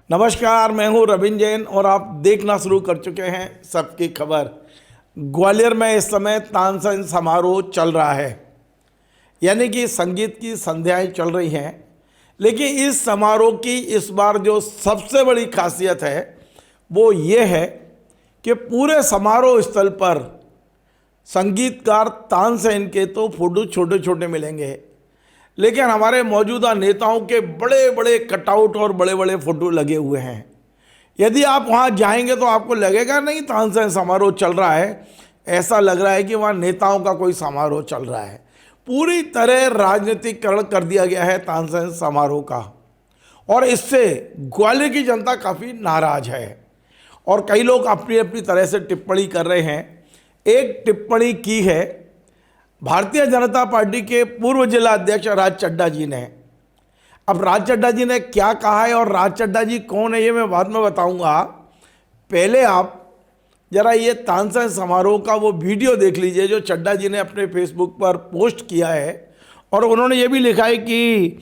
नमस्कार, मैं हूं रविंद्र जैन और आप देखना शुरू कर चुके हैं सबकी खबर। ग्वालियर में इस समय तानसेन समारोह चल रहा है, यानी कि संगीत की संध्याएं चल रही हैं। लेकिन इस समारोह की इस बार जो सबसे बड़ी खासियत है वो ये है कि पूरे समारोह स्थल पर संगीतकार तानसेन के तो फोटो छोटे छोटे मिलेंगे, लेकिन हमारे मौजूदा नेताओं के बड़े बड़े कटआउट और बड़े बड़े फोटो लगे हुए हैं। यदि आप वहाँ जाएंगे तो आपको लगेगा नहीं तानसेन समारोह चल रहा है, ऐसा लग रहा है कि वहाँ नेताओं का कोई समारोह चल रहा है। पूरी तरह राजनीतिकरण कर दिया गया है तानसेन समारोह का, और इससे ग्वालियर की जनता काफ़ी नाराज है और कई लोग अपनी अपनी तरह से टिप्पणी कर रहे हैं। एक टिप्पणी की है भारतीय जनता पार्टी के पूर्व जिला अध्यक्ष राज चड्ढा जी ने। अब राज चड्ढा जी ने क्या कहा है और राज चड्ढा जी कौन है ये मैं बाद में बताऊंगा। पहले आप जरा ये तानसेन समारोह का वो वीडियो देख लीजिए जो चड्ढा जी ने अपने फेसबुक पर पोस्ट किया है, और उन्होंने ये भी लिखा है कि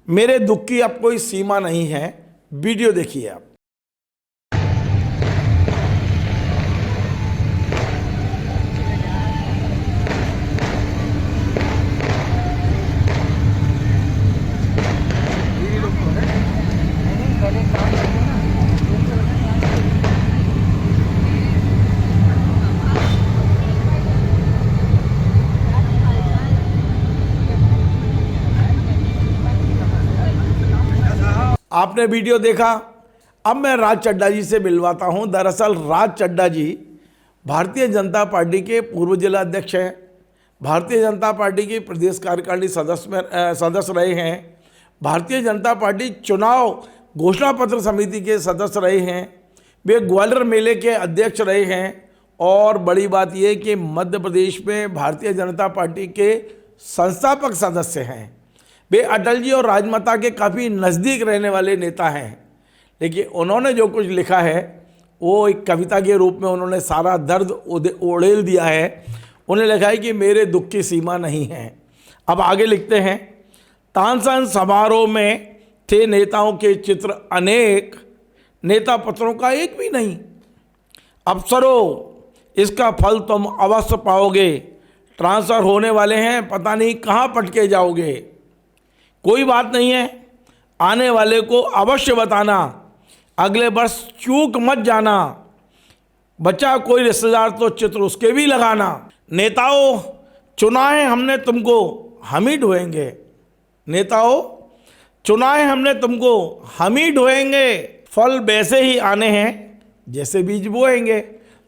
मेरे दुख की अब कोई सीमा नहीं है। वीडियो देखिए आप। आपने वीडियो देखा। अब मैं राज चड्ढा जी से मिलवाता हूं। दरअसल राज चड्ढा जी भारतीय जनता पार्टी के पूर्व जिला अध्यक्ष हैं, भारतीय जनता पार्टी की प्रदेश कार्यकारिणी सदस्य रहे हैं, भारतीय जनता पार्टी चुनाव घोषणा पत्र समिति के सदस्य रहे हैं, वे ग्वालियर मेले के अध्यक्ष रहे हैं, और बड़ी बात यह कि मध्य प्रदेश में भारतीय जनता पार्टी के संस्थापक सदस्य हैं। वे अटल जी और राजमाता के काफ़ी नज़दीक रहने वाले नेता हैं। लेकिन उन्होंने जो कुछ लिखा है वो एक कविता के रूप में उन्होंने सारा दर्द उड़ेल दिया है। उन्हें लिखा है कि मेरे दुख की सीमा नहीं है। अब आगे लिखते हैं, तानसेन समारोह में थे नेताओं के चित्र अनेक, नेता पत्रों का एक भी नहीं। अफसरों इसका फल तुम अवश्य पाओगे, ट्रांसफ़र होने वाले हैं, पता नहीं कहाँ पटके जाओगे। कोई बात नहीं है, आने वाले को अवश्य बताना, अगले वर्ष चूक मत जाना। बचा कोई रिश्तेदार तो चित्र उसके भी लगाना। नेताओं चुना है हमने तुमको, हम ही ढोएंगे। नेताओं चुना है हमने तुमको, हम ही ढोएंगे। फल वैसे ही आने हैं जैसे बीज बोएंगे।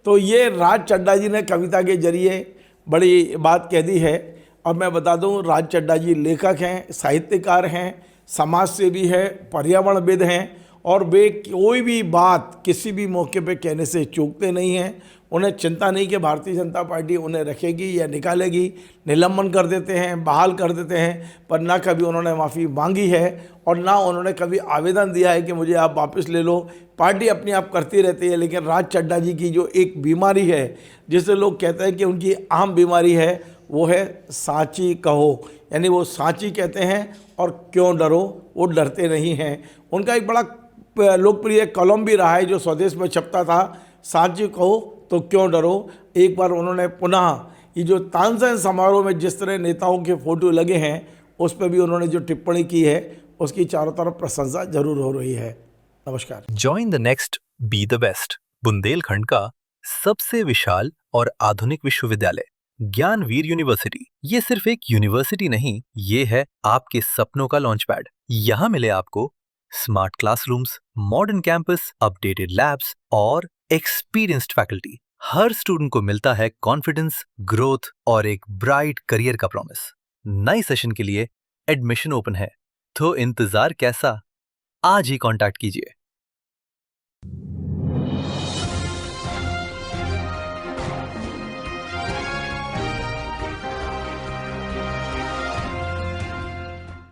तो ये राज चड्ढा जी ने कविता के जरिए बड़ी बात कह दी है। और मैं बता दूं, राज चड्ढा जी लेखक हैं, साहित्यकार हैं, समाज सेवी है, पर्यावरणविद हैं, और वे कोई भी बात किसी भी मौके पे कहने से चूकते नहीं हैं। उन्हें चिंता नहीं कि भारतीय जनता पार्टी उन्हें रखेगी या निकालेगी, निलंबन कर देते हैं, बहाल कर देते हैं, पर ना कभी उन्होंने माफ़ी मांगी है और ना उन्होंने कभी आवेदन दिया है कि मुझे आप वापस ले लो। पार्टी अपनी आप करती रहती है। लेकिन राज चड्ढा जी की जो एक बीमारी है, जिसे लोग कहते हैं कि उनकी आम बीमारी है, वो है सांची कहो, यानी वो सांची कहते हैं और क्यों डरो, वो डरते नहीं हैं। उनका एक बड़ा लोकप्रिय कॉलम भी रहा है जो स्वदेश में छपता था, सांची कहो तो क्यों डरो। एक बार उन्होंने पुनः ये जो तानसेन समारोह में जिस तरह नेताओं के फोटो लगे हैं उस पर भी उन्होंने जो टिप्पणी की है उसकी चारों तरफ प्रशंसा जरूर हो रही है। नमस्कार। Join the next be the best, Bundelkhand का सबसे विशाल और आधुनिक विश्वविद्यालय ज्ञानवीर यूनिवर्सिटी। ये सिर्फ एक यूनिवर्सिटी नहीं, ये है आपके सपनों का लॉन्च पैड। यहाँ मिले आपको smart classrooms, modern campus, updated labs और एक्सपीरियंस्ड फैकल्टी। हर स्टूडेंट को मिलता है कॉन्फिडेंस, ग्रोथ और एक ब्राइट करियर का प्रॉमिस। नए सेशन के लिए एडमिशन ओपन है, तो इंतजार कैसा? आज ही कांटेक्ट कीजिए।